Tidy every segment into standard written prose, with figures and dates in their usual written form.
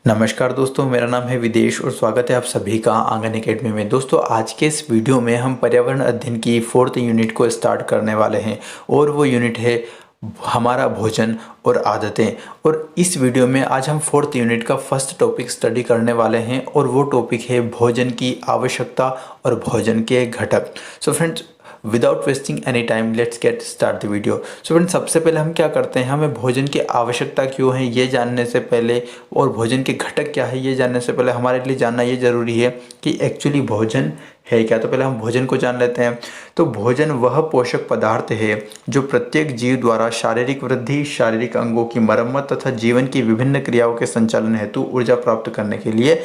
नमस्कार दोस्तों, मेरा नाम है विदेश और स्वागत है आप सभी का आंगन एकेडमी में। दोस्तों, आज के इस वीडियो में हम पर्यावरण अध्ययन की 4th यूनिट को स्टार्ट करने वाले हैं और वो यूनिट है हमारा भोजन और आदतें। और इस वीडियो में आज हम 4th यूनिट का फर्स्ट टॉपिक स्टडी करने वाले हैं और वो टॉपिक है भोजन की आवश्यकता और भोजन के घटक। So friends, without wasting any time let's get start the video. So friends, सबसे पहले हम क्या करते हैं, हमें भोजन की आवश्यकता क्यों है ये जानने से पहले और भोजन के घटक क्या है ये जानने से पहले हमारे लिए जानना ये ज़रूरी है कि एक्चुअली भोजन है क्या। तो पहले हम भोजन को जान लेते हैं। तो भोजन वह पोषक पदार्थ है जो प्रत्येक जीव द्वारा शारीरिक वृद्धि, शारीरिक अंगों की मरम्मत तथा जीवन की विभिन्न क्रियाओं के संचालन हेतु ऊर्जा प्राप्त करने के लिए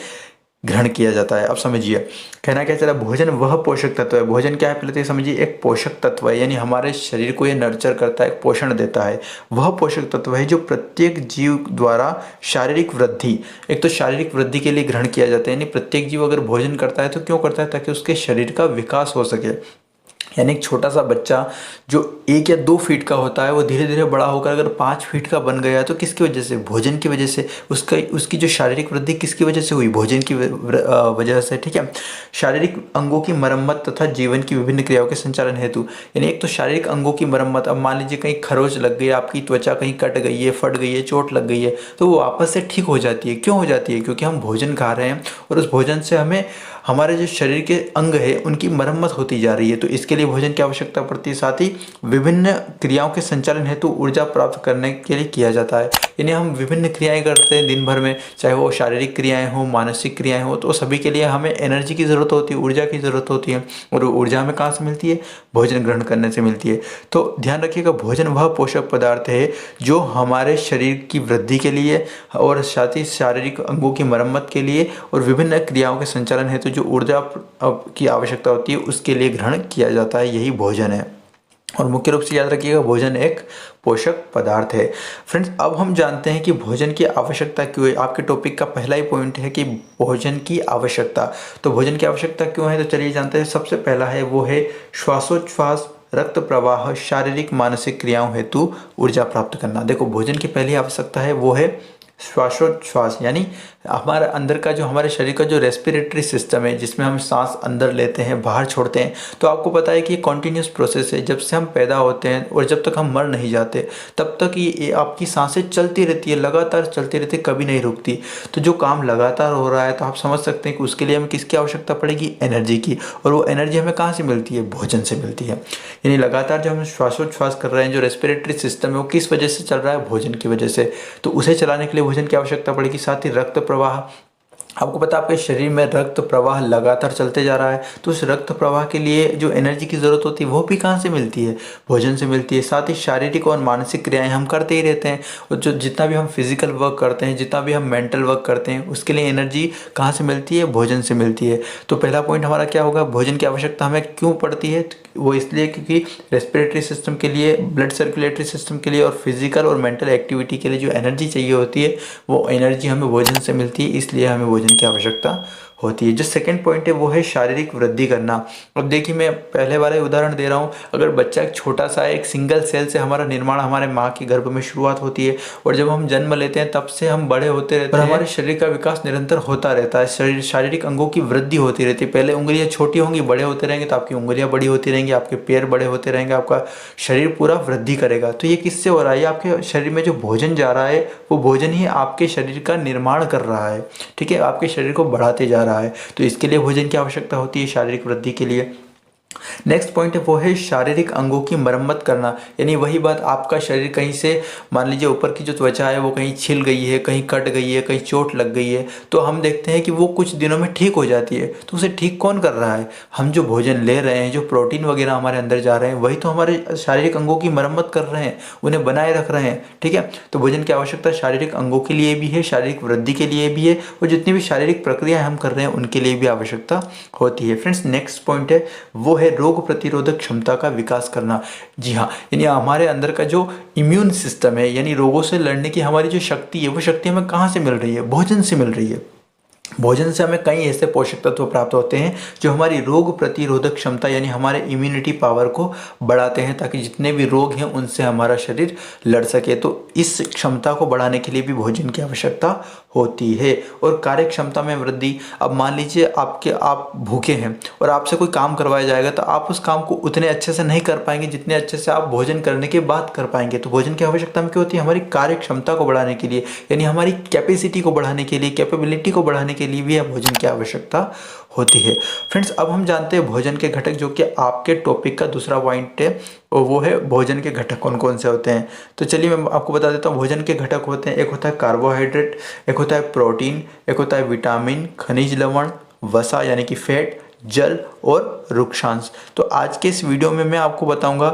ग्रहण किया जाता है। अब समझिए, कहना क्या चला, भोजन वह पोषक तत्व है। भोजन क्या है पहले तो समझिए, एक पोषक तत्व है, यानी हमारे शरीर को ये नर्चर करता है, पोषण देता है। वह पोषक तत्व है जो प्रत्येक जीव द्वारा शारीरिक वृद्धि, एक तो शारीरिक वृद्धि के लिए ग्रहण किया जाता है। यानी प्रत्येक जीव अगर भोजन करता है तो क्यों करता है, ताकि उसके शरीर का विकास हो सके। यानी एक छोटा सा बच्चा जो 1 या 2 फीट का होता है वो धीरे धीरे बड़ा होकर अगर 5 फीट का बन गया तो किसकी वजह से, भोजन की वजह से। उसकी जो शारीरिक वृद्धि किसकी वजह से हुई, भोजन की वजह से। ठीक है, शारीरिक अंगों की मरम्मत तथा जीवन की विभिन्न क्रियाओं के संचालन हेतु। यानी एक तो शारीरिक अंगों की मरम्मत, अब मान लीजिए कहीं खरोच लग गई, आपकी त्वचा कहीं कट गई है, फट गई है, चोट लग गई है, तो वो वापस से ठीक हो जाती है। क्यों हो जाती है, क्योंकि हम भोजन खा रहे हैं और उस भोजन से हमें हमारे जो शरीर के अंग है उनकी मरम्मत होती जा रही है। तो इसके लिए भोजन की आवश्यकता पड़ती है। साथ ही विभिन्न क्रियाओं के संचालन हेतु ऊर्जा प्राप्त करने के लिए किया जाता है। यानी हम विभिन्न क्रियाएं करते हैं दिन भर में, चाहे वो शारीरिक क्रियाएं हो, मानसिक क्रियाएं हो, तो सभी के लिए हमें एनर्जी की ज़रूरत होती है, ऊर्जा की ज़रूरत होती है। और ऊर्जा हमें कहाँ से मिलती है, भोजन ग्रहण करने से मिलती है। तो ध्यान रखिएगा, भोजन वह पोषक पदार्थ है जो हमारे शरीर की वृद्धि के लिए और साथ ही शारीरिक अंगों की मरम्मत के लिए और विभिन्न क्रियाओं के संचालन हेतु जो ऊर्जा की आवश्यकता होती है उसके लिए ग्रहण किया जाता है, यही भोजन है। और मुख्य रूप से याद रखिएगा, भोजन एक पोषक पदार्थ है। फ्रेंड्स, अब हम जानते हैं कि भोजन की आवश्यकता क्यों है। आपके टॉपिक का पहला ही पॉइंट है कि भोजन की आवश्यकता। तो भोजन की आवश्यकता क्यों है, तो चलिए जानते हैं। सबसे पहला है वो है श्वासोच्छ्वास, रक्त प्रवाह, शारीरिक मानसिक क्रियाओं हेतु ऊर्जा प्राप्त करना। देखो, भोजन की पहली आवश्यकता है वो है श्वासोच्छ्वास, यानी हमारे अंदर का जो हमारे शरीर का जो रेस्पिरेटरी सिस्टम है, जिसमें हम सांस अंदर लेते हैं बाहर छोड़ते हैं। तो आपको पता है कि ये कॉन्टीन्यूस प्रोसेस है। जब से हम पैदा होते हैं और जब तक हम मर नहीं जाते तब तक ये आपकी सांसें चलती रहती है, लगातार चलती रहती है, कभी नहीं रुकती। तो जो काम लगातार हो रहा है तो आप समझ सकते हैं कि उसके लिए हमें किसकी आवश्यकता पड़ेगी, एनर्जी की। और वो एनर्जी हमें कहाँ से मिलती है, भोजन से मिलती है। यानी लगातार जब हम श्वासोच्छ्वास कर रहे हैं, जो रेस्पिरेटरी सिस्टम है वो किस वजह से चल रहा है, भोजन की वजह से। तो उसे चलाने के लिए भोजन की आवश्यकता पड़ेगी। साथ ही रक्त प्रवाह, आपको पता है आपके शरीर में रक्त प्रवाह लगातार चलते जा रहा है, तो उस रक्त प्रवाह के लिए जो एनर्जी की ज़रूरत होती है वो भी कहाँ से मिलती है, भोजन से मिलती है। साथ ही शारीरिक और मानसिक क्रियाएं हम करते ही रहते हैं, और जो जितना भी हम फिजिकल वर्क करते हैं, जितना भी हम मेंटल वर्क करते हैं, उसके लिए एनर्जी कहाँ से मिलती है, भोजन से मिलती है। तो पहला पॉइंट हमारा क्या होगा, भोजन की आवश्यकता हमें क्यों पड़ती है, वो इसलिए क्योंकि रेस्पिरेटरी सिस्टम के लिए, ब्लड सर्कुलेटरी सिस्टम के लिए और फिजिकल और मेंटल एक्टिविटी के लिए जो एनर्जी चाहिए होती है वो एनर्जी हमें भोजन से मिलती है, इसलिए हमें भोजन की आवश्यकता होती है। जो सेकंड पॉइंट है वो है शारीरिक वृद्धि करना। अब देखिए, मैं पहले वाला उदाहरण दे रहा हूँ। अगर बच्चा एक छोटा सा एक सिंगल सेल से हमारा निर्माण हमारे माँ के गर्भ में शुरुआत होती है, और जब हम जन्म लेते हैं तब से हम बड़े होते रहते हैं और हमारे शरीर का विकास निरंतर होता रहता है, शारीरिक अंगों की वृद्धि होती रहती है। पहले उंगलियाँ छोटी होंगी, बड़े होते रहेंगे तो आपकी उंगलियाँ बड़ी होती रहेंगी, आपके पैर बड़े होते रहेंगे, आपका शरीर पूरा वृद्धि करेगा। तो ये किससे हो रहा है, आपके शरीर में जो भोजन जा रहा है वो भोजन ही आपके शरीर का निर्माण कर रहा है। ठीक है, आपके शरीर को बढ़ाते जा रहा है। तो इसके लिए भोजन की आवश्यकता होती है, शारीरिक वृद्धि के लिए। नेक्स्ट पॉइंट है वो है शारीरिक अंगों की मरम्मत करना। यानी वही बात, आपका शरीर कहीं से मान लीजिए ऊपर की जो त्वचा है वो कहीं छिल गई है, कहीं कट गई है, कहीं चोट लग गई है, तो हम देखते हैं कि वो कुछ दिनों में ठीक हो जाती है। तो उसे ठीक कौन कर रहा है, हम जो भोजन ले रहे हैं, जो प्रोटीन वगैरह हमारे अंदर जा रहे हैं, वही तो हमारे शारीरिक अंगों की मरम्मत कर रहे हैं, उन्हें बनाए रख रहे हैं। ठीक है, तो भोजन की आवश्यकता शारीरिक अंगों के लिए भी है, शारीरिक वृद्धि के लिए भी है, और जितनी भी शारीरिक प्रक्रिया हम कर रहे हैं उनके लिए भी आवश्यकता होती है। फ्रेंड्स, नेक्स्ट पॉइंट है वो है रोग प्रतिरोधक क्षमता का विकास करना। जी हाँ, यानी हमारे अंदर का जो इम्यून सिस्टम है, यानी रोगों से लड़ने की हमारी जो शक्ति है, वो शक्ति हमें कहाँ से मिल रही है, भोजन से मिल रही है। भोजन से हमें कई ऐसे पोषक तत्व प्राप्त होते हैं जो हमारी रोग प्रतिरोधक क्षमता यानी हमारे इम्यूनिटी पावर को बढ़ाते हैं, ताकि जितने भी रोग हैं उनसे हमारा शरीर लड़ सके। तो इस क्षमता को बढ़ाने के लिए भी भोजन की आवश्यकता होती है। और कार्य क्षमता में वृद्धि, अब मान लीजिए आप भूखे हैं और आपसे कोई काम करवाया जाएगा तो आप उस काम को उतने अच्छे से नहीं कर पाएंगे जितने अच्छे से आप भोजन करने के बाद कर पाएंगे। तो भोजन की आवश्यकता में क्या होती है? हमारी कार्य क्षमता को बढ़ाने के लिए, यानी हमारी कैपेसिटी को बढ़ाने के लिए, कैपेबिलिटी को बढ़ाने के लिए भी भोजन की आवश्यकता होती है। फ्रेंड्स, अब हम जानते हैं भोजन के घटक, जो कि आपके टॉपिक का दूसरा पॉइंट है, और वो है भोजन के घटक कौन कौन से होते हैं। तो चलिए मैं आपको बता देता हूँ। भोजन के घटक होते हैं, एक होता है कार्बोहाइड्रेट, एक होता है प्रोटीन, एक होता है विटामिन, खनिज लवण, वसा यानी कि फैट, जल और रुक्षांश। तो आज के इस वीडियो में मैं आपको बताऊंगा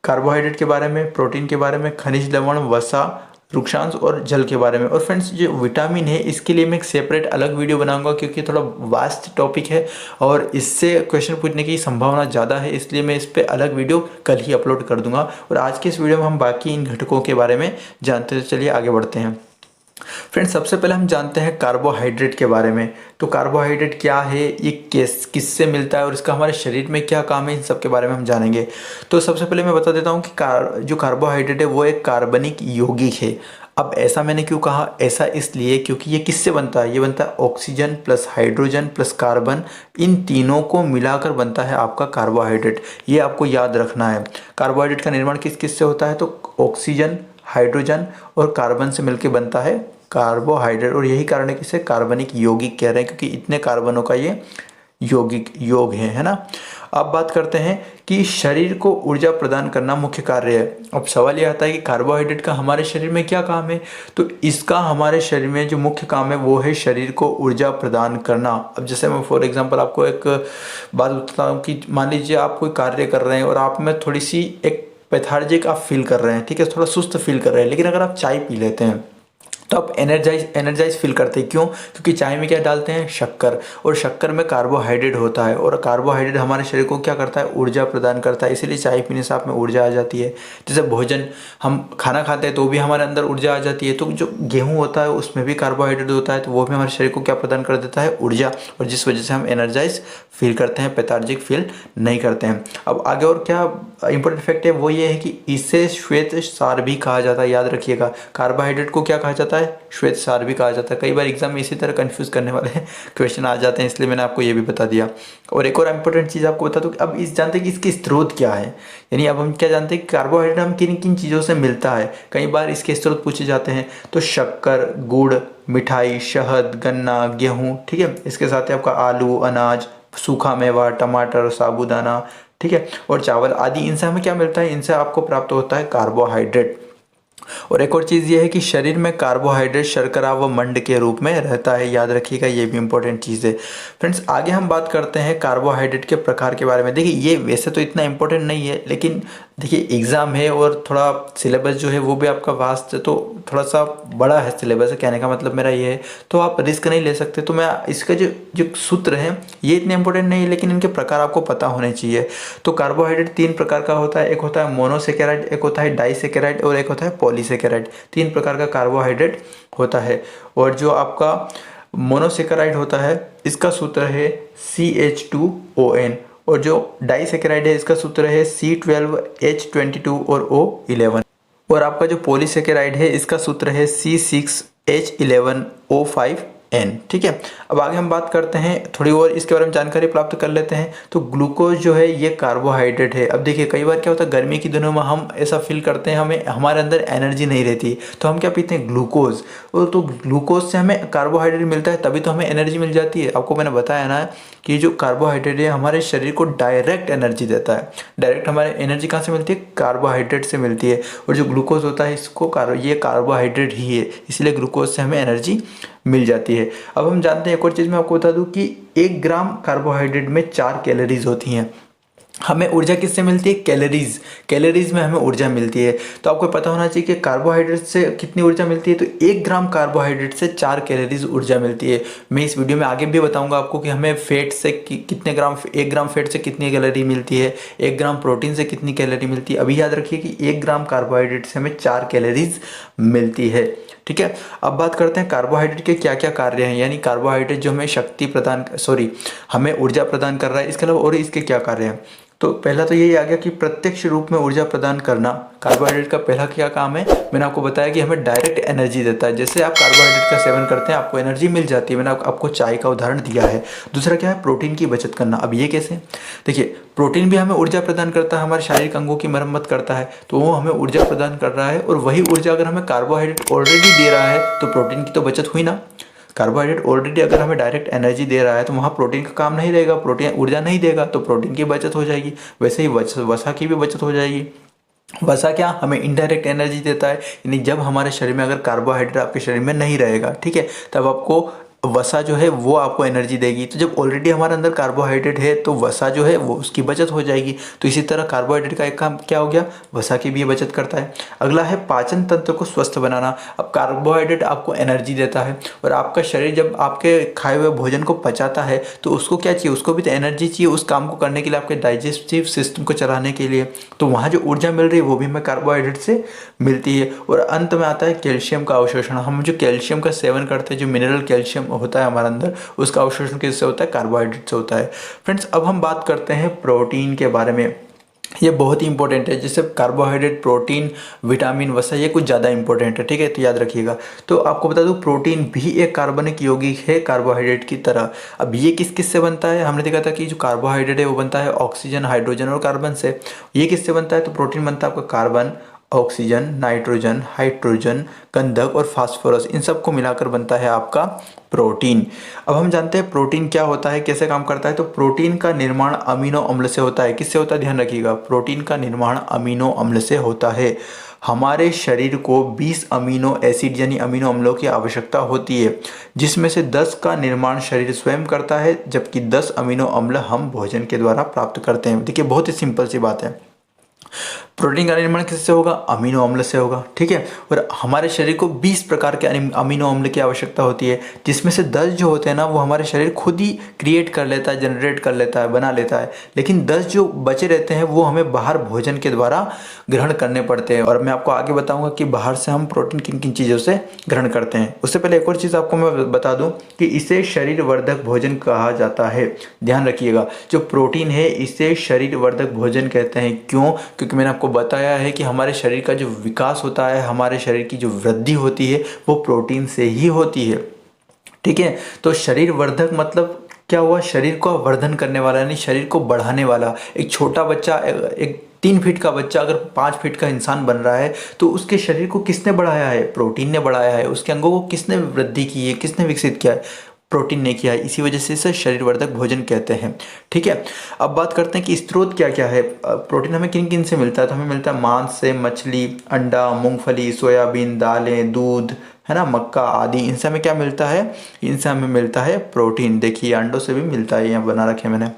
कार्बोहाइड्रेट के बारे में, प्रोटीन के बारे में, खनिज लवण, वसा, रुक्षांश और जल के बारे में। और फ्रेंड्स, जो विटामिन है इसके लिए मैं एक सेपरेट अलग वीडियो बनाऊंगा, क्योंकि थोड़ा वास्ट टॉपिक है और इससे क्वेश्चन पूछने की संभावना ज़्यादा है, इसलिए मैं इस पर अलग वीडियो कल ही अपलोड कर दूंगा। और आज के इस वीडियो में हम बाकी इन घटकों के बारे में जानते हैं। चलिए आगे बढ़ते हैं। फ्रेंड्स, सबसे पहले हम जानते हैं कार्बोहाइड्रेट के बारे में। तो कार्बोहाइड्रेट क्या है, ये किससे मिलता है और इसका हमारे शरीर में क्या काम है, इन सब के बारे में हम जानेंगे। तो सबसे पहले मैं बता देता हूँ कि जो कार्बोहाइड्रेट है वो एक कार्बनिक यौगिक है। अब ऐसा मैंने क्यों कहा? ऐसा इसलिए क्योंकि ये किससे बनता है? ये बनता है oxygen plus hydrogen plus carbon, इन तीनों को मिलाकर बनता है आपका कार्बोहाइड्रेट। ये आपको याद रखना है। कार्बोहाइड्रेट का निर्माण किस किस से होता है? तो ऑक्सीजन, हाइड्रोजन और कार्बन से मिलकर बनता है कार्बोहाइड्रेट। और यही कारण है कि इसे कार्बनिक यौगिक कह रहे हैं, क्योंकि इतने कार्बनों का ये योग है ना। अब बात करते हैं कि शरीर को ऊर्जा प्रदान करना मुख्य कार्य है। अब सवाल यह आता है कि कार्बोहाइड्रेट का हमारे शरीर में क्या काम है? तो इसका हमारे शरीर में जो मुख्य काम है वो है शरीर को ऊर्जा प्रदान करना। अब जैसे मैं फॉर एग्जांपल आपको एक बात बताता हूँ कि मान लीजिए आप कोई कार्य कर रहे हैं और आप में थोड़ी सी एक पैथार्जिक आप फील कर रहे हैं, ठीक है, थोड़ा सुस्त फील कर रहे हैं, लेकिन अगर आप चाय पी लेते हैं तो आप एनर्जाइज फील करते हैं। क्यों? क्योंकि चाय में क्या डालते हैं? शक्कर, और शक्कर में कार्बोहाइड्रेट होता है, और कार्बोहाइड्रेट हमारे शरीर को क्या करता है? ऊर्जा प्रदान करता है। इसीलिए चाय पीने से आप में ऊर्जा आ जाती है। जैसे भोजन, हम खाना खाते हैं तो भी हमारे अंदर ऊर्जा आ जाती है। तो जो गेहूँ होता है उसमें भी कार्बोहाइड्रेट होता है, तो वो भी हमारे शरीर को क्या प्रदान कर देता है? ऊर्जा, और जिस वजह से हम एनर्जाइज फील करते हैं, पैथार्जिक फील नहीं करते हैं। अब आगे और क्या इंपॉर्टेंट फैक्ट है वो ये है कि इसे श्वेत सार भी कहा जाता है। याद रखिएगा, कार्बोहाइड्रेट को क्या कहा जाता है? श्वेत सार भी कहा जाता है। कई बार एग्जाम में इसी तरह कंफ्यूज करने वाले क्वेश्चन आ जाते हैं, इसलिए मैंने आपको ये भी बता दिया। और एक और इंपॉर्टेंट चीज़ आपको बता दूं कि अब इस जानते हैं कि इसके स्रोत क्या है, यानी अब हम क्या जानते हैं कि कार्बोहाइड्रेट हम किन किन चीज़ों से मिलता है। कई बार इसके स्रोत पूछे जाते हैं, तो शक्कर, गुड़, मिठाई, शहद, गन्ना, गेहूँ, ठीक है, इसके साथ ही आपका आलू, अनाज, सूखा मेवा, टमाटर, साबूदाना, ठीक है, और चावल आदि, इनसे हमें क्या मिलता है? इनसे आपको प्राप्त होता है कार्बोहाइड्रेट। और एक और चीज़ ये है कि शरीर में कार्बोहाइड्रेट शर्करा व मंड के रूप में रहता है। याद रखिएगा, ये भी इंपॉर्टेंट चीज़ है। फ्रेंड्स, आगे हम बात करते हैं कार्बोहाइड्रेट के प्रकार के बारे में। देखिए, ये वैसे तो इतना इंपॉर्टेंट नहीं है, लेकिन देखिए एग्ज़ाम है और थोड़ा सिलेबस जो है वो भी आपका वास्ट है, तो थोड़ा सा बड़ा है सिलेबस है, कहने का मतलब मेरा ये है। तो आप रिस्क नहीं ले सकते। तो मैं इसका जो सूत्र है ये इतने इंपॉर्टेंट नहीं है, लेकिन इनके प्रकार आपको पता होने चाहिए। तो कार्बोहाइड्रेट 3 प्रकार का होता है। एक होता है मोनोसेकेराइड, एक होता है डाइसेकेराइड और एक होता है पॉलीसेकेराइड। 3 प्रकार का कार्बोहाइड्रेट होता है। और जो आपका मोनोसेकेराइड होता है इसका सूत्र है CH2ON, और जो डाइसेकेराइड है इसका सूत्र है C12H22 और O11। और आपका जो पॉलीसेकेराइड है इसका सूत्र है C6H11O5N। ठीक है। अब आगे हम बात करते हैं, थोड़ी और इसके बारे में जानकारी प्राप्त कर लेते हैं। तो ग्लूकोज जो है ये कार्बोहाइड्रेट है। अब देखिए कई बार क्या होता है, गर्मी के दिनों में हम ऐसा फील करते हैं हमें हमारे अंदर एनर्जी नहीं रहती, तो हम क्या पीते हैं? ग्लूकोज। और तो ग्लूकोज से हमें कार्बोहाइड्रेट मिलता है, तभी तो हमें एनर्जी मिल जाती है। आपको मैंने बताया ना कि जो कार्बोहाइड्रेट है हमारे शरीर को डायरेक्ट एनर्जी देता है। डायरेक्ट हमारे एनर्जी कहाँ से मिलती है? कार्बोहाइड्रेट से मिलती है। और जो ग्लूकोज होता है इसको ये कार्बोहाइड्रेट ही है, इसलिए ग्लूकोज से हमें एनर्जी मिल जाती है। अब हम जानते हैं एक और चीज़ मैं आपको बता दूं कि 1 ग्राम कार्बोहाइड्रेट में 4 कैलोरीज होती हैं। हमें ऊर्जा किससे मिलती है? कैलोरीज में हमें ऊर्जा मिलती है। तो आपको पता होना चाहिए कि कार्बोहाइड्रेट से कितनी ऊर्जा मिलती है। तो 1 ग्राम कार्बोहाइड्रेट से 4 कैलोरीज ऊर्जा मिलती है। मैं इस वीडियो में आगे भी बताऊंगा आपको कि हमें फैट से कितने ग्राम 1 ग्राम फैट से कितनी कैलोरी मिलती है, 1 ग्राम प्रोटीन से कितनी कैलोरी मिलती है। अभी याद रखिए कि 1 ग्राम कार्बोहाइड्रेट से हमें 4 कैलोरीज मिलती है। ठीक है। अब बात करते हैं कार्बोहाइड्रेट के क्या क्या कार्य हैं, यानी कार्बोहाइड्रेट जो हमें हमें ऊर्जा प्रदान कर रहा है, इसके अलावा और इसके क्या कार्य हैं। तो पहला तो यही आ गया कि प्रत्यक्ष रूप में ऊर्जा प्रदान करना। कार्बोहाइड्रेट का पहला क्या काम है, मैंने आपको बताया कि हमें डायरेक्ट एनर्जी देता है। जैसे आप कार्बोहाइड्रेट का सेवन करते हैं आपको एनर्जी मिल जाती है, मैंने आपको चाय का उदाहरण दिया है। दूसरा क्या है, प्रोटीन की बचत करना। अब ये कैसे, देखिए प्रोटीन भी हमें ऊर्जा प्रदान करता है, हमारे शारीरिक अंगों की मरम्मत करता है, तो वो हमें ऊर्जा प्रदान कर रहा है। और वही ऊर्जा अगर हमें कार्बोहाइड्रेट ऑलरेडी दे रहा है तो प्रोटीन की तो बचत हुई ना। कार्बोहाइड्रेट ऑलरेडी अगर हमें डायरेक्ट एनर्जी दे रहा है तो वहाँ प्रोटीन का काम नहीं रहेगा, प्रोटीन ऊर्जा नहीं देगा तो प्रोटीन की बचत हो जाएगी। वैसे ही वसा की भी बचत हो जाएगी। वसा क्या हमें इनडायरेक्ट एनर्जी देता है, यानी जब हमारे शरीर में अगर कार्बोहाइड्रेट आपके शरीर में नहीं रहेगा, ठीक है, तब आपको वसा जो है वो आपको एनर्जी देगी। तो जब ऑलरेडी हमारे अंदर कार्बोहाइड्रेट है तो वसा जो है वो उसकी बचत हो जाएगी। तो इसी तरह कार्बोहाइड्रेट का एक काम क्या हो गया, वसा की भी ये बचत करता है। अगला है पाचन तंत्र को स्वस्थ बनाना। अब कार्बोहाइड्रेट आपको एनर्जी देता है और आपका शरीर जब आपके खाए हुए भोजन को पचाता है तो उसको क्या चाहिए, उसको भी तो एनर्जी चाहिए उस काम को करने के लिए, आपके डाइजेस्टिव सिस्टम को चलाने के लिए। तो वहाँ जो ऊर्जा मिल रही है वो भी हमें कार्बोहाइड्रेट से मिलती है। और अंत में आता है कैल्शियम का अवशोषण। हम जो कैल्शियम का सेवन करते हैं, जो मिनरल कैल्शियम होता है हमारे अंदर, उसका अवशोषण किससे होता है, कार्बोहाइड्रेट से होता है। फ्रेंड्स अब हम बात करते हैं प्रोटीन के बारे में। ये बहुत ही इंपॉर्टेंट है, जैसे कार्बोहाइड्रेट, प्रोटीन, विटामिन, वसा, ये कुछ ज़्यादा इंपॉर्टेंट है, ठीक है, तो याद रखिएगा। तो आपको बता दूं प्रोटीन भी एक कार्बनिक यौगिक है कार्बोहाइड्रेट की तरह। अब ये किस किस से बनता है, हमने देखा था कि जो कार्बोहाइड्रेट है वो बनता है ऑक्सीजन, हाइड्रोजन और कार्बन से। ये किससे बनता है, तो प्रोटीन बनता है आपका कार्बन, ऑक्सीजन, नाइट्रोजन, हाइड्रोजन, गंधक और फास्फोरस, इन सब को मिलाकर बनता है आपका प्रोटीन। अब हम जानते हैं प्रोटीन क्या होता है, कैसे काम करता है। तो प्रोटीन का निर्माण अमीनो अम्ल से होता है। किससे होता है, ध्यान रखिएगा, प्रोटीन का निर्माण अमीनो अम्ल से होता है। हमारे शरीर को 20 अमीनो एसिड यानी अमीनो अम्लों की आवश्यकता होती है, जिसमें से 10 का निर्माण शरीर स्वयं करता है, जबकि 10 अमीनो अम्ल हम भोजन के द्वारा प्राप्त करते हैं। देखिए बहुत ही सिंपल सी बात है, प्रोटीन का निर्माण किससे होगा, अमीनो अम्ल से होगा, ठीक है। और हमारे शरीर को 20 प्रकार के अमीनो अम्ल की आवश्यकता होती है, जिसमें से 10 जो होते हैं ना वो हमारे शरीर खुद ही क्रिएट कर लेता है, जनरेट कर लेता है, बना लेता है। लेकिन 10 जो बचे रहते हैं वो हमें बाहर भोजन के द्वारा ग्रहण करने पड़ते हैं। और मैं आपको आगे बताऊंगा कि बाहर से हम प्रोटीन किन किन चीज़ों से ग्रहण करते हैं। उससे पहले एक और चीज़ आपको मैं बता दूं कि इसे शरीर वर्धक भोजन कहा जाता है। ध्यान रखिएगा, जो प्रोटीन है इसे शरीर वर्धक भोजन कहते हैं। क्यों, क्योंकि मैंने आपको बताया है कि हमारे शरीर का जो विकास होता है, हमारे शरीर की जो वृद्धि होती है वो प्रोटीन से ही होती है, ठीक है। तो शरीर वर्धक मतलब क्या हुआ, शरीर को वर्धन करने वाला, यानी शरीर को बढ़ाने वाला। एक छोटा बच्चा, एक 3 फीट का बच्चा अगर 5 फीट का इंसान बन रहा है तो उसके शरीर को किसने बढ़ाया है, प्रोटीन ने बढ़ाया है। उसके अंगों को किसने वृद्धि की है, किसने विकसित किया है, प्रोटीन ने किया है। इसी वजह से इसे शरीरवर्धक भोजन कहते हैं, ठीक है। अब बात करते हैं कि स्रोत क्या क्या है, प्रोटीन हमें किन किन से मिलता है। तो हमें मिलता है मांस से, मछली, अंडा, मूंगफली, सोयाबीन, दालें, दूध, है ना, मक्का आदि, इनसे हमें क्या मिलता है, इनसे हमें मिलता है प्रोटीन। देखिए अंडों से भी मिलता है, यहाँ बना रखे मैंने।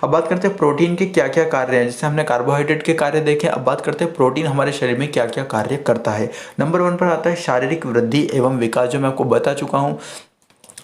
अब बात करते हैं प्रोटीन के क्या क्या कार्य हैं। जैसे हमने कार्बोहाइड्रेट के कार्य देखे, अब बात करते हैं प्रोटीन हमारे शरीर में क्या क्या कार्य करता है। नंबर 1 पर आता है शारीरिक वृद्धि एवं विकास, जो मैं आपको बता चुका हूँ।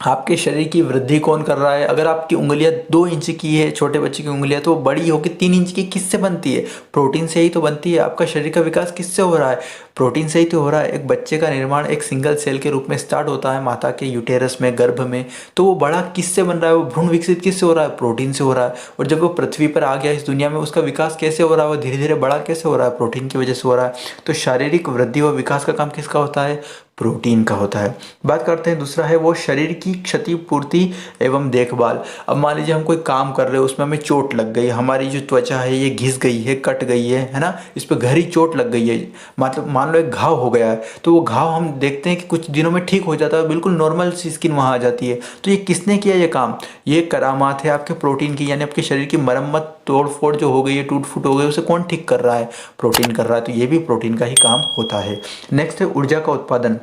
आपके शरीर की वृद्धि कौन कर रहा है, अगर आपकी उंगलियां 2 इंच की है, छोटे बच्चे की उंगलियां, तो वो बड़ी होकर 3 इंच की किससे बनती है, प्रोटीन से ही तो बनती है। आपका शरीर का विकास किससे हो रहा है, प्रोटीन से ही तो हो रहा है। एक बच्चे का निर्माण एक सिंगल सेल के रूप में स्टार्ट होता है माता के यूटेरस में, गर्भ में, तो वो बड़ा किससे बन रहा है, वो भ्रूण विकसित किससे हो रहा है, प्रोटीन से हो रहा है। और जब वो पृथ्वी पर आ गया इस दुनिया में, उसका विकास कैसे हो रहा है, वो धीरे धीरे बड़ा कैसे हो रहा है, प्रोटीन की वजह से हो रहा है। तो शारीरिक वृद्धि व विकास का काम किसका होता है, प्रोटीन का होता है। बात करते हैं दूसरा है वो शरीर की क्षतिपूर्ति एवं देखभाल। अब मान लीजिए हम कोई काम कर रहे हैं, उसमें हमें चोट लग गई, हमारी जो त्वचा है ये घिस गई है, कट गई है ना, इस पर गहरी चोट लग गई है, मतलब मान लो एक घाव हो गया है, तो वो घाव हम देखते हैं कि कुछ दिनों में ठीक हो जाता है, बिल्कुल नॉर्मल सी स्किन वहाँ आ जाती है। तो ये किसने किया ये काम, ये करामात है आपके प्रोटीन की, यानी आपके शरीर की मरम्मत, तोड़ फोड़ जो हो गई है, टूट फूट हो गई, उसे कौन ठीक कर रहा है, प्रोटीन कर रहा है। तो ये भी प्रोटीन का ही काम होता है। नेक्स्ट है ऊर्जा का उत्पादन,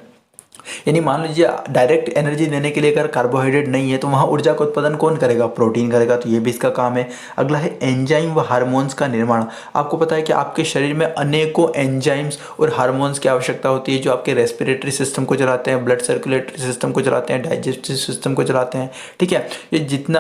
यानी मान लीजिए डायरेक्ट एनर्जी देने के लिए अगर कार्बोहाइड्रेट नहीं है तो वहाँ ऊर्जा का उत्पादन कौन करेगा, प्रोटीन करेगा, तो ये भी इसका काम है। अगला है एंजाइम व हार्मोन्स का निर्माण। आपको पता है कि आपके शरीर में अनेकों एंजाइम्स और हार्मोन्स की आवश्यकता होती है, जो आपके रेस्पिरेटरी सिस्टम को चलाते हैं, ब्लड सर्कुलेटरी सिस्टम को चलाते हैं, डाइजेस्टिव सिस्टम को चलाते हैं, ठीक है। ये जितना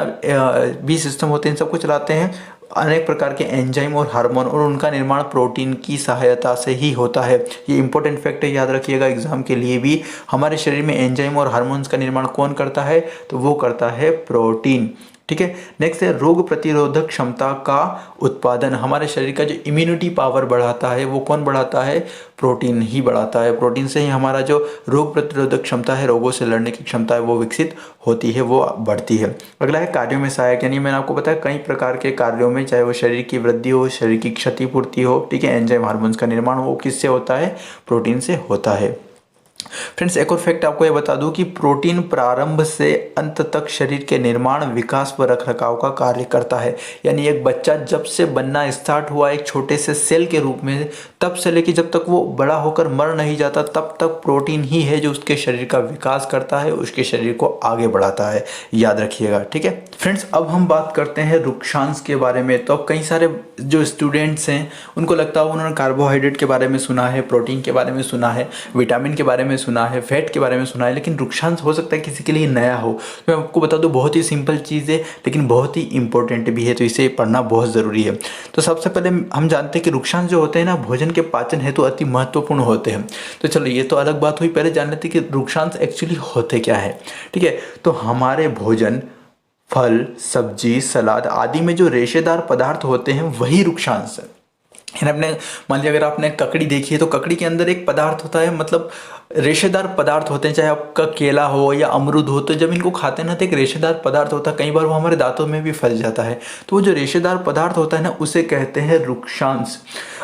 भी सिस्टम होते हैं इन सबको चलाते हैं अनेक प्रकार के एंजाइम और हार्मोन, और उनका निर्माण प्रोटीन की सहायता से ही होता है। ये इंपॉर्टेंट फैक्ट है, याद रखिएगा एग्जाम के लिए भी। हमारे शरीर में एंजाइम और हार्मोन्स का निर्माण कौन करता है, तो वो करता है प्रोटीन। ठीक है। नेक्स्ट है रोग प्रतिरोधक क्षमता का उत्पादन। हमारे शरीर का जो इम्यूनिटी पावर बढ़ाता है वो कौन बढ़ाता है? प्रोटीन ही बढ़ाता है। प्रोटीन से ही हमारा जो रोग प्रतिरोधक क्षमता है, रोगों से लड़ने की क्षमता है, वो विकसित होती है, वो बढ़ती है। अगला है कार्यों में सहायक, यानी मैंने आपको बताया कई प्रकार के कार्यों में, चाहे वो शरीर की वृद्धि हो, शरीर की क्षतिपूर्ति हो, ठीक है, एंजाइम हार्मोन्स का निर्माण हो, किससे होता है? प्रोटीन से होता है। फ्रेंड्स, एक और फैक्ट आपको ये बता दूं कि प्रोटीन प्रारंभ से अंत तक शरीर के निर्माण, विकास व रखरखाव का कार्य करता है। यानी एक बच्चा जब से बनना स्टार्ट हुआ एक छोटे से सेल के रूप में, तब से लेकर जब तक वो बड़ा होकर मर नहीं जाता, तब तक प्रोटीन ही है जो उसके शरीर का विकास करता है, उसके शरीर को आगे बढ़ाता है। याद रखिएगा, ठीक है। फ्रेंड्स, अब हम बात करते हैं रुक्षांश के बारे में। तो अब कई सारे जो स्टूडेंट्स हैं उनको लगता है उन्होंने कार्बोहाइड्रेट के बारे में सुना है, प्रोटीन के बारे में सुना है, विटामिन के बारे में सुना है, फैट के बारे में सुना है, लेकिन रुक्षांश हो सकता है किसी के लिए नया हो। तो मैं आपको बता दूं, बहुत ही सिंपल चीज़ है लेकिन बहुत ही इंपॉर्टेंट भी है, तो इसे पढ़ना बहुत ज़रूरी है। तो सबसे पहले हम जानते हैं कि रुक्षांश जो होते हैं ना, भोजन के पाचन हेतु अति महत्वपूर्ण होते हैं। तो चलो, ये तो अलग बात हुई, पहले जान लेते हैं कि रुक्षांश एक्चुअली होते क्या है। ठीक है, तो हमारे भोजन, फल, सब्जी, सलाद आदि में जो रेशेदार पदार्थ होते हैं वही रुक्षांश है। आपने मान लिया, अगर आपने ककड़ी देखी है तो ककड़ी के अंदर एक पदार्थ होता है, मतलब रेशेदार पदार्थ होते हैं, चाहे आपका केला हो या अमरूद हो, तो जब इनको खाते हैं ना तो एक रेशेदार पदार्थ होता है, कई बार वो हमारे दांतों में भी फंस जाता है। तो वो जो रेशेदार पदार्थ होता है ना, उसे कहते हैं रुक्षांश।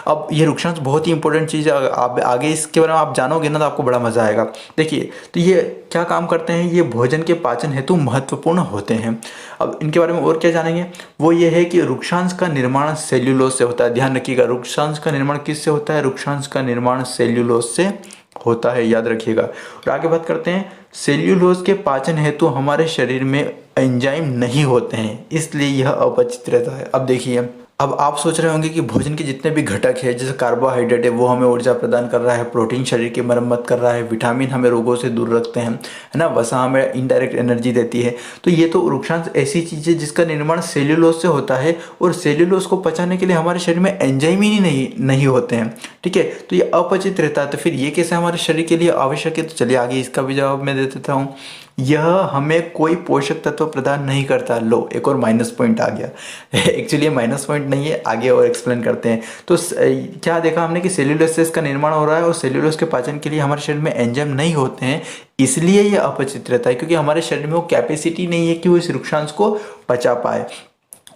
अब ये रुक्षांश बहुत ही इंपॉर्टेंट चीज़ है, आप आगे इसके बारे में आप जानोगे ना तो आपको बड़ा मजा आएगा। देखिए, तो ये क्या काम करते हैं? ये भोजन के पाचन हेतु महत्वपूर्ण होते हैं। अब इनके बारे में और क्या जानेंगे, वो ये है कि रुक्षांश का निर्माण सेल्यूलोज से होता है। ध्यान रखिएगा, रुक्षांश का निर्माण किससे होता है? रुक्षांश का निर्माण सेल्यूलोज से होता है, याद रखिएगा। और आगे बात करते हैं, सेल्यूलोज के पाचन हेतु हमारे शरीर में एंजाइम नहीं होते हैं, इसलिए यह अपचित रहता है। अब देखिए, अब आप सोच रहे होंगे कि भोजन के जितने भी घटक है, जैसे कार्बोहाइड्रेट है वो हमें ऊर्जा प्रदान कर रहा है, प्रोटीन शरीर की मरम्मत कर रहा है, विटामिन हमें रोगों से दूर रखते हैं, है ना, वसा हमें इनडायरेक्ट एनर्जी देती है। तो ये तो रुक्षांश ऐसी चीज़ है जिसका निर्माण सेल्यूलोज से होता है, और सेल्यूलोज को पचाने के लिए हमारे शरीर में एंजाइम ही नहीं होते हैं। ठीक है, तो ये अपचित रहता है। तो फिर ये कैसे हमारे शरीर के लिए आवश्यक है? तो चलिए आगे इसका भी जवाब मैं दे देता हूँ। यह हमें कोई पोषक तत्व प्रदान नहीं करता। लो, एक और माइनस पॉइंट आ गया। एक्चुअली ये माइनस पॉइंट नहीं है, आगे और एक्सप्लेन करते हैं। तो क्या देखा हमने कि सेल्यूलोज से इसका निर्माण हो रहा है, और सेल्यूलोज के पाचन के लिए हमारे शरीर में एंजाइम नहीं होते हैं, इसलिए ये अपचित रहता है, क्योंकि हमारे शरीर में वो कैपेसिटी नहीं है कि वो इस रुक्षांश को पचा पाए,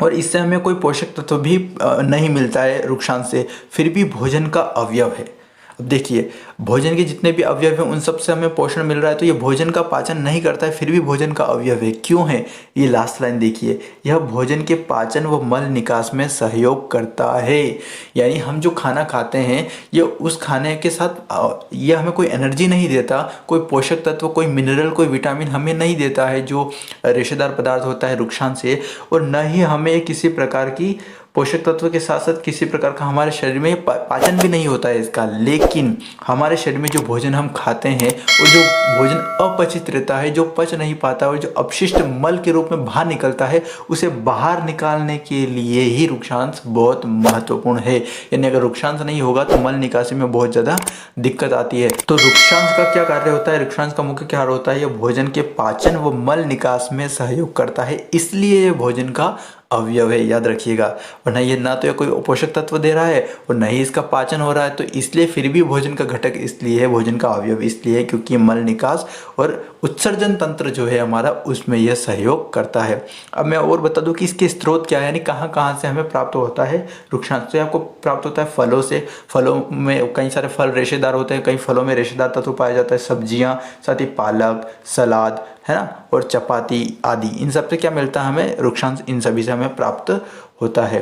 और इससे हमें कोई पोषक तत्व भी नहीं मिलता है रुक्षांश से, फिर भी भोजन का अवयव है। अब देखिए, भोजन के जितने भी अवयव हैं उन सब से हमें पोषण मिल रहा है, तो ये भोजन का पाचन नहीं करता है, फिर भी भोजन का अवयव है। क्यों है? ये लास्ट लाइन देखिए, यह भोजन के पाचन व मल निकास में सहयोग करता है। यानी हम जो खाना खाते हैं, ये उस खाने के साथ ये हमें कोई एनर्जी नहीं देता, कोई पोषक तत्व, कोई मिनरल, कोई विटामिन हमें नहीं देता है जो रेशेदार पदार्थ होता है रुक्षांश से, और न ही हमें किसी प्रकार की पोषक तत्व के साथ साथ किसी प्रकार का हमारे शरीर में पाचन भी नहीं होता है इसका। लेकिन हमारे शरीर में जो भोजन हम खाते हैं, वो जो भोजन अपचित रहता है, जो पच नहीं पाता, और जो अपशिष्ट मल के रूप में बाहर निकलता है, उसे बाहर निकालने के लिए ही रुक्षांश बहुत महत्वपूर्ण है। यानी अगर रुक्षांश नहीं होगा तो मल निकासी में बहुत ज़्यादा दिक्कत आती है। तो रुक्षांश का क्या कार्य होता है? रुक्षांश का मुख्य कार्य होता है, यह भोजन के पाचन व मल निकास में सहयोग करता है, इसलिए यह भोजन का अवयव है, याद रखिएगा। वरना ये ना तो कोई पोषक तत्व दे रहा है और न ही इसका पाचन हो रहा है, तो इसलिए फिर भी भोजन का घटक इसलिए है, भोजन का अवयव इसलिए है क्योंकि मल निकास और उत्सर्जन तंत्र जो है हमारा, उसमें यह सहयोग करता है। अब मैं और बता दूं कि इसके स्रोत क्या है, यानी कहाँ कहाँ से हमें प्राप्त होता है रुक्षांश। तो आपको प्राप्त होता है फलों से। फलों में कई सारे फल रेशेदार होते हैं, कई फलों में रेशेदार तत्व पाया जाता है, सब्जियाँ, साथ ही पालक, सलाद, है ना, और चपाती आदि, इन सब से क्या मिलता है हमें? रुक्षांश। इन सभी से हमें प्राप्त होता है।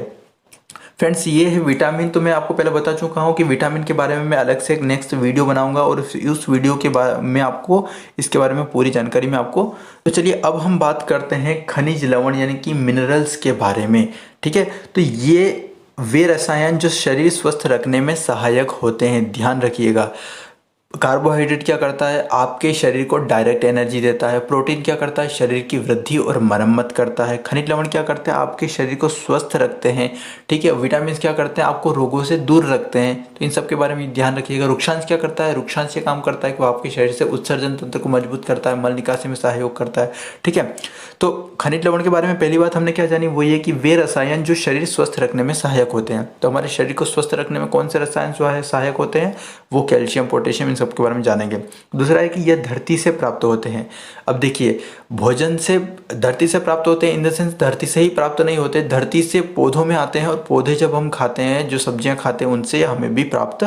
फ्रेंड्स, ये है विटामिन। तो मैं आपको पहले बता चुका हूँ कि विटामिन के बारे में मैं अलग से एक नेक्स्ट वीडियो बनाऊंगा, और उस वीडियो के बारे में आपको इसके बारे में पूरी जानकारी मैं आपको। तो चलिए अब हम बात करते हैं खनिज लवण यानी कि मिनरल्स के बारे में। ठीक है, तो ये वे रसायन जो शरीर स्वस्थ रखने में सहायक होते हैं, ध्यान रखिएगा। कार्बोहाइड्रेट क्या करता है, आपके शरीर को डायरेक्ट एनर्जी देता है। प्रोटीन क्या करता है, शरीर की वृद्धि और मरम्मत करता है। खनिज लवण क्या करते हैं, आपके शरीर को स्वस्थ रखते हैं। ठीक है, विटामिन क्या करते हैं, आपको रोगों से दूर रखते हैं। तो इन सब के बारे में ध्यान रखिएगा। रुक्षांश क्या करता है, रुक्षांश ये काम करता है कि वो आपके शरीर से उत्सर्जन तंत्र को मजबूत करता है, मल निकासी में सहयोग करता है। ठीक है, तो खनिज लवण के बारे में पहली बात हमने क्या जानी, वो ये कि वे रसायन जो शरीर स्वस्थ रखने में सहायक होते हैं। तो हमारे शरीर को स्वस्थ रखने में कौन से रसायन जो है सहायक होते हैं, वो कैल्शियम, पोटेशियम, इन सब के बारे में जानेंगे। दूसरा है कि यह धरती से प्राप्त होते हैं। अब देखिए, भोजन से धरती से प्राप्त होते हैं इन द सेंस धरती से ही प्राप्त नहीं होते, धरती से पौधों में आते हैं, और पौधे जब हम खाते हैं, जो सब्जियां खाते हैं, उनसे हमें भी प्राप्त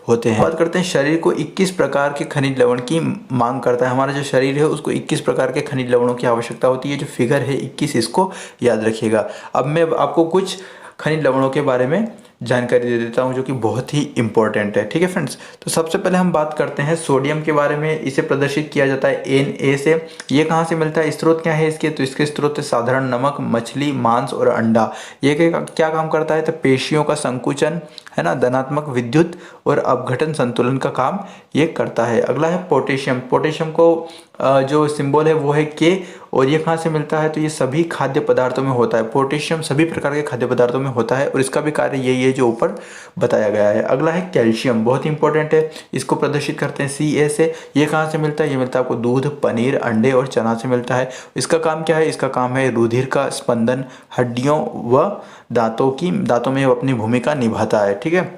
होते हैं। बात करते हैं, शरीर को 21 प्रकार के खनिज लवण की मांग करता है। हमारा जो शरीर है उसको 21 प्रकार के खनिज लवणों की आवश्यकता होती है। जो फिगर है 21, इसको याद रखिएगा। अब मैं आपको कुछ खनिज लवणों के बारे में जानकारी दे देता हूं जो कि बहुत ही इंपॉर्टेंट है। ठीक है फ्रेंड्स, तो सबसे पहले हम बात करते हैं सोडियम के बारे में। इसे प्रदर्शित किया जाता है Na से। ये कहाँ से मिलता है, स्रोत क्या है इसके, तो इसके स्रोत है साधारण नमक, मछली, मांस और अंडा। ये क्या काम करता है, तो पेशियों का संकुचन है ना, धनात्मक विद्युत और अपघटन संतुलन का काम ये करता है। अगला है पोटेशियम। पोटेशियम को जो सिंबल है वो है के, और ये कहाँ से मिलता है, तो ये सभी खाद्य पदार्थों में होता है। पोटेशियम सभी प्रकार के खाद्य पदार्थों में होता है, और इसका भी कार्य यही है जो ऊपर बताया गया है। अगला है कैल्शियम, बहुत इंपॉर्टेंट है। इसको प्रदर्शित करते हैं Ca से। ये कहाँ से मिलता है, ये मिलता है आपको दूध, पनीर, अंडे और चना से मिलता है। इसका काम क्या है, इसका काम है रुधिर का स्पंदन, हड्डियों व दांतों में अपनी भूमिका निभाता है। ठीक है,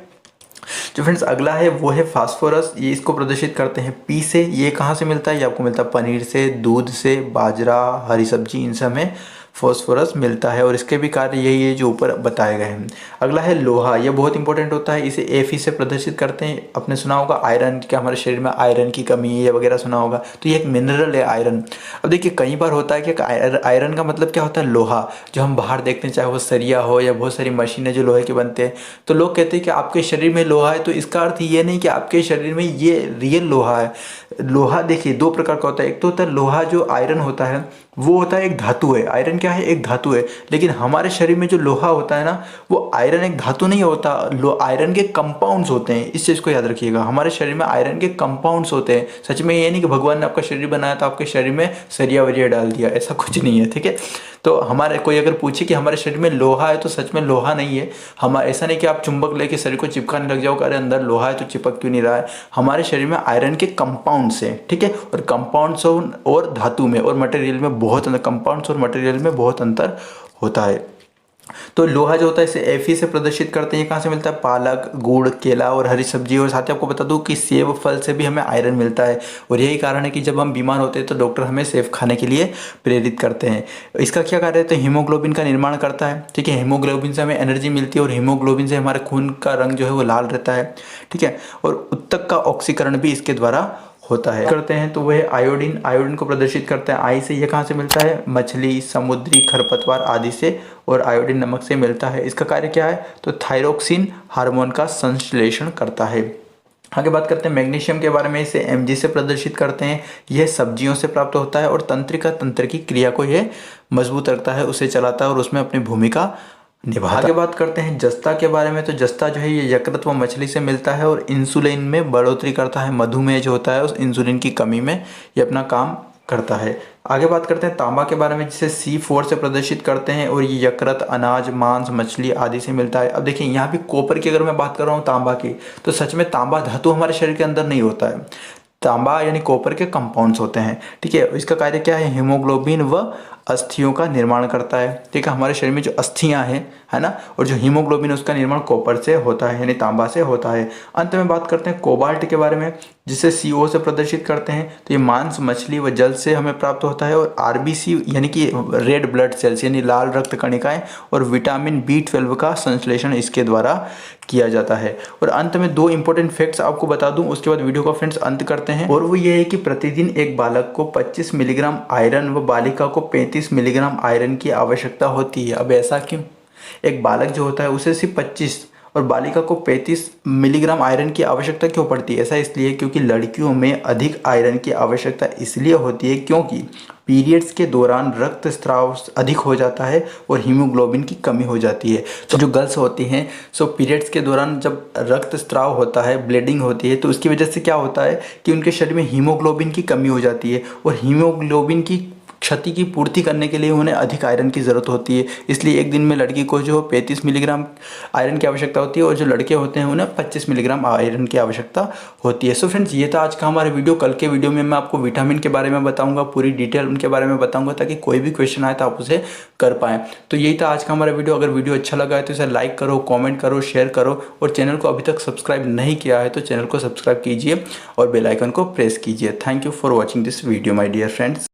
जो फ्रेंड्स अगला है वो है फास्फोरस। ये इसको प्रदर्शित करते हैं पी से। ये कहाँ से मिलता है, ये आपको मिलता है पनीर से, दूध से, बाजरा, हरी सब्जी, इन सब में फास्फोरस मिलता है, और इसके भी कार्य यही है जो ऊपर बताए गए हैं। अगला है लोहा। यह बहुत इंपॉर्टेंट होता है। इसे Fe से प्रदर्शित करते हैं। आपने सुना होगा आयरन, क्या हमारे शरीर में आयरन की कमी है या वगैरह सुना होगा, तो ये एक मिनरल है आयरन। अब देखिए, कई बार होता है कि आयरन का मतलब क्या होता है, लोहा। जो हम बाहर देखते हैं, चाहे वो सरिया हो या बहुत सारी मशीनें जो लोहे के बनते हैं, तो लोग कहते हैं कि आपके शरीर में लोहा है, तो इसका अर्थ ये नहीं कि आपके शरीर में ये रियल लोहा है। लोहा देखिए दो प्रकार का होता है। एक तो होता है लोहा, जो आयरन होता है वो होता है एक धातु है। आयरन क्या है, एक धातु है। लेकिन हमारे शरीर में जो लोहा होता है ना, वो आयरन एक धातु नहीं होता, आयरन के कंपाउंड्स होते हैं। इस चीज़ को याद रखिएगा, हमारे शरीर में आयरन के कंपाउंड्स होते हैं। सच में ये नहीं कि भगवान ने आपका शरीर बनाया तो आपके शरीर में सरिया वरिया डाल दिया, ऐसा कुछ नहीं है। ठीक है, तो हमारे कोई अगर पूछे कि हमारे शरीर में लोहा है, तो सच में लोहा नहीं है। हम ऐसा नहीं कि आप चुंबक लेके शरीर को चिपकाने लग जाओ, अरे अंदर लोहा है तो चिपक क्यों नहीं रहा है। हमारे शरीर में आयरन के कंपाउंड्स हैं। ठीक है, और कंपाउंड्स और धातु में और मटेरियल में बहुत अंतर, कंपाउंड्स और मटेरियल में बहुत अंतर होता है। तो लोहा जो होता है इसे Fe से प्रदर्शित करते हैं। ये कहाँ से मिलता है, पालक, गुड़, केला और हरी सब्जी। और साथ ही आपको बता दूं कि सेब फल से भी हमें आयरन मिलता है, और यही कारण है कि जब हम बीमार होते हैं तो डॉक्टर हमें सेब खाने के लिए प्रेरित करते हैं। इसका क्या कार्य है, तो हीमोग्लोबिन का निर्माण करता है। ठीक है, हीमोग्लोबिन से हमें एनर्जी मिलती है, और हीमोग्लोबिन से हमारे खून का रंग जो है वो लाल रहता है। ठीक है, और उत्तक का ऑक्सीकरण भी इसके द्वारा होता है। करते हैं तो वह आयोडीन। आयोडीन को प्रदर्शित करते हैं आई से। ये कहाँ से मिलता है, मछली, समुद्री खरपतवार आदि से, और आयोडीन नमक से मिलता है। इसका कार्य क्या है, तो थायरोक्सिन हार्मोन का संश्लेषण करता है। आगे बात करते हैं मैग्नीशियम के बारे में। इसे Mg से प्रदर्शित करते हैं। यह सब्जियों से प्राप्त होता है, और तंत्र की क्रिया को यह मजबूत रखता है, उसे चलाता है और उसमें अपनी भूमिका निभाता। आगे बात करते हैं जस्ता के बारे में। तो जस्ता जो है ये यकृत व मछली से मिलता है, और इंसुलिन में बढ़ोतरी करता है। मधुमेह जो होता है उस इंसुलिन की कमी में ये अपना काम करता है। आगे बात करते हैं तांबा के बारे में, जिसे C4 से प्रदर्शित करते हैं, और ये यकृत, अनाज, मांस, मछली आदि से मिलता है। अब देखिए, यहाँ भी कॉपर की अगर मैं बात कर रहा हूँ तांबा की, तो सच में तांबा धातु हमारे शरीर के अंदर नहीं होता है। तांबा यानी कॉपर के कंपाउंड्स होते हैं। ठीक है, इसका कार्य क्या है, हीमोग्लोबिन व अस्थियों का निर्माण करता है। ठीक है, हमारे शरीर में जो अस्थियां हैं, है ना, और जो हीमोग्लोबिन उसका निर्माण कॉपर से होता है, यानी तांबा से होता है। अंत में बात करते हैं कोबाल्ट के बारे में, जिसे CO से प्रदर्शित करते हैं। तो ये मांस, मछली व जल से हमें प्राप्त होता है, और RBC यानी कि रेड ब्लड सेल्स यानी लाल रक्त कणिकाएं, और विटामिन B12 का संश्लेषण इसके द्वारा किया जाता है। और अंत में दो इंपॉर्टेंट फैक्ट्स आपको बता दूं, उसके बाद वीडियो का फ्रेंड्स अंत करते हैं। और वो ये है कि प्रतिदिन एक बालक को 25 मिलीग्राम आयरन व बालिका को 35 मिलीग्राम आयरन की आवश्यकता होती है। अब ऐसा क्यों, एक बालक जो होता है उसे सिर्फ 25 और बालिका को 35 मिलीग्राम आयरन की आवश्यकता क्यों पड़ती है? ऐसा इसलिए क्योंकि लड़कियों में अधिक आयरन की आवश्यकता इसलिए होती है क्योंकि पीरियड्स के दौरान रक्तस्राव अधिक हो जाता है और हीमोग्लोबिन की कमी हो जाती है। तो जो गर्ल्स होती हैं सो पीरियड्स के दौरान जब रक्तस्राव होता है, ब्लीडिंग होती है, तो उसकी वजह से क्या होता है कि उनके शरीर में हीमोग्लोबिन की कमी हो जाती है और हीमोग्लोबिन की क्षति की पूर्ति करने के लिए उन्हें अधिक आयरन की ज़रूरत होती है। इसलिए एक दिन में लड़की को जो 35 मिलीग्राम आयरन की आवश्यकता होती है और जो लड़के होते हैं उन्हें 25 मिलीग्राम आयरन की आवश्यकता होती है। सो फ्रेंड्स, ये था आज का हमारा वीडियो। कल के वीडियो में मैं आपको विटामिन के बारे में बताऊंगा, पूरी डिटेल उनके बारे में बताऊंगा ताकि कोई भी क्वेश्चन आए तो आप उसे कर पाएँ। तो यही था आज का हमारा वीडियो। अगर वीडियो अच्छा लगा है तो इसे लाइक करो, कॉमेंट करो, शेयर करो और चैनल को अभी तक सब्सक्राइब नहीं किया है तो चैनल को सब्सक्राइब कीजिए और बेल आइकन को प्रेस कीजिए। Thank you for watching this video my dear friends.